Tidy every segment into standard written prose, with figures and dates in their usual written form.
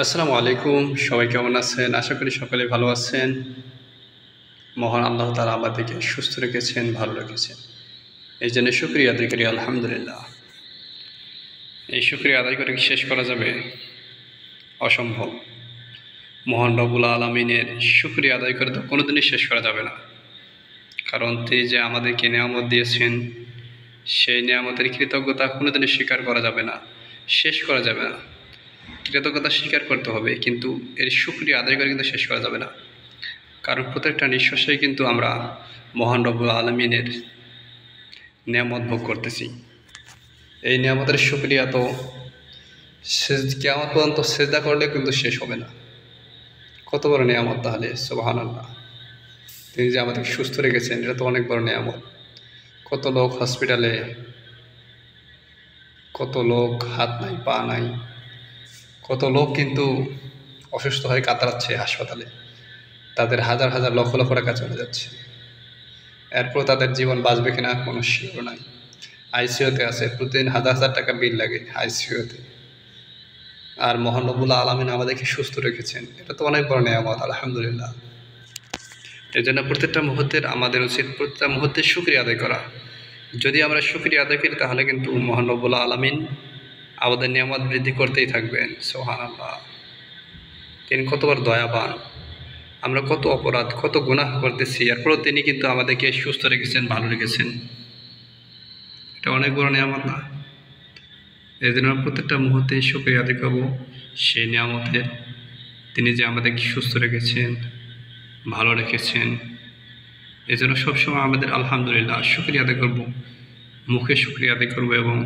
আসসালামু আলাইকুম। সবাই কেমন আছেন? আশা করি সকলে ভালো আছেন। মহান আল্লাহ তাআলা আমাদেরকে সুস্থ রেখেছেন, ভালো রেখেছেন। এই জন্য শুকরিয়া আদায় করি আলহামদুলিল্লাহ। এই শুকরিয়া আদায় করে কি শেষ করা যাবে? অসম্ভব। মহান রব্বুল আলামিনের শুকরিয়া আদায় করে তো কোনোদিনই শেষ করা যাবে না। কারণ তিনি যে আমাদেরকে নেয়ামত দিয়েছেন, সেই নেয়ামতের কৃতজ্ঞতা কোনোদিনই স্বীকার করা যাবে না, শেষ করা যাবে না। কৃতজ্ঞতা স্বীকার করতে হবে, কিন্তু এর শুকরিয়া আদায় করে কিন্তু শেষ করা যাবে না। কারণ প্রত্যেকটা নিঃশ্বাসেই কিন্তু আমরা মহান রব্বুল আলামিনের নেয়ামত ভোগ করতেছি। এই নেয়ামতের শুকরিয়া তো কিয়ামত পর্যন্ত সেজদা করলে কিন্তু শেষ হবে না। কত বড় নেয়ামত তাহলে! সুবহানাল্লাহ। তিনি যে আমাদেরকে সুস্থ রেখেছেন, এটা তো অনেক বড় নেয়ামত। কত লোক হসপিটালে, কত লোক হাত নাই পা নাই, কত লোক কিন্তু অসুস্থ হয়ে কাতরাচ্ছে হাসপাতালে। তাদের হাজার হাজার লক্ষ লক্ষ টাকা চলে যাচ্ছে, এরপর তাদের জীবন বাঁচবে কিনা কোনো শিওর নাই। আইসিইউতে আছে, প্রতিদিন হাজার হাজার টাকা বিল লাগে আইসিইউতে। আর মহান রব্বুল আলামিন আমাদেরকে সুস্থ রেখেছেন, এটা তো অনেক বড় নেয়ামত আলহামদুলিল্লাহ। এই জন্য প্রত্যেকটা মুহূর্তের আমাদের উচিত প্রত্যেকটা মুহূর্তে শুকরিয়া আদায় করা। যদি আমরা শুকরিয়া আদায় করি তাহলে কিন্তু মহান রব্বুল আলামিন আমাদের নিয়ামত বৃদ্ধি করতেই থাকবেন। সুবহানাল্লাহ। তিনি কত বড় দয়াবান। আমরা কত অপরাধ, কত গুনাহ করতেছি, এরপরও তিনি কিন্তু আমাদেরকে সুস্থ রেখেছেন, ভালো রেখেছেন। এটা অনেক বড় নিয়ামত না? এই জন্য প্রত্যেকটা মুহূর্তে শুকরিয়া আদায় করবো সেই নিয়ামতের। তিনি যে আমাদেরকে সুস্থ রেখেছেন, ভালো রেখেছেন, এই জন্য সবসময় আমাদের আলহামদুলিল্লাহ শুকরিয়া আদায় করবো। মুখে শুকরিয়া আদায় করবো এবং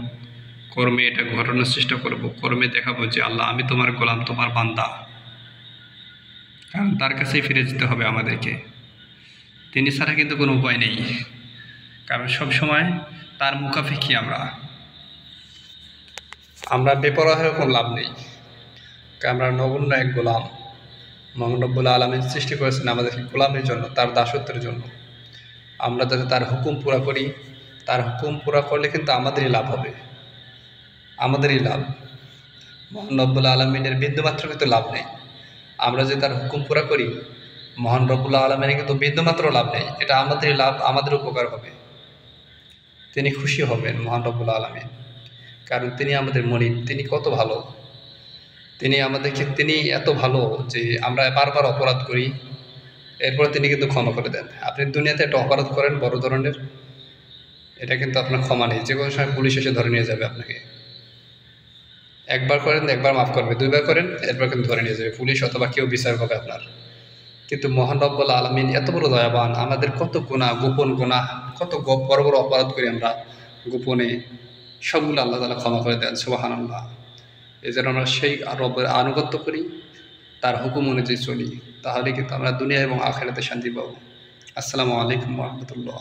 কর্মে এটা ঘটানোর চেষ্টা করবো। কর্মে দেখাবো যে আল্লাহ, আমি তোমার গোলাম, তোমার বান্দা। কারণ তার কাছেই ফিরে যেতে হবে আমাদেরকে। তিনি ছাড়া কিন্তু কোনো উপায় নেই। কারণ সবসময় তার মুখাপেক্ষী আমরা বেপরোয়া হয়ে কোনো লাভ নেই। কারণ আমরা নগণ্য এক গোলাম। মহান রব্বুল আলামিন সৃষ্টি করেছেন আমাদেরকে গোলামের জন্য, তার দাসত্বের জন্য। আমরা যাতে তার হুকুম পুরা করি, তার হুকুম পুরা করলে কিন্তু আমাদেরই লাভ হবে, আমাদেরই লাভ। মহান রব্বুল আলামিনের বিন্দুমাত্র কিন্তু লাভ নেই। আমরা যে তার হুকুম পুরা করি, মহান রব্বুল আলামিনের কিন্তু বিন্দুমাত্র লাভ নেই। এটা আমাদেরই লাভ, আমাদের উপকার হবে। তিনি খুশি হবেন মহান রব্বুল আলামিন, কারণ তিনি আমাদের মনিব। তিনি কত ভালো, তিনি এত ভালো যে আমরা বারবার অপরাধ করি, এরপর তিনি কিন্তু ক্ষমা করে দেন। আপনি দুনিয়াতে একটা অপরাধ করেন বড় ধরনের, এটা কিন্তু আপনার ক্ষমা নেই, যে কোনো সময় পুলিশ এসে ধরে নিয়ে যাবে আপনাকে। একবার করেন, একবার মাফ করবে, দুইবার করেন, এরপর কিন্তু ধরে নিয়ে যাবে পুলিশ অথবা কেউ বিচার হবে আপনার। কিন্তু মহান রব্বুল আলামিন এত বড় দয়াবান, আমাদের কত গুনাহ, গোপন গুনাহ, কত বড় বড় অপরাধ করি আমরা গোপনে, সবগুলো আল্লাহ তাআলা ক্ষমা করে দেন। সুবহানাল্লাহ। এই জন্য আমরা সেই রবের আনুগত্য করি, তার হুকুম অনুযায়ী চলি, তাহলে কিন্তু আমরা দুনিয়া এবং আখিরাতে শান্তি পাবো। আসসালামু আলাইকুম ওয়া রাহমাতুল্লাহ।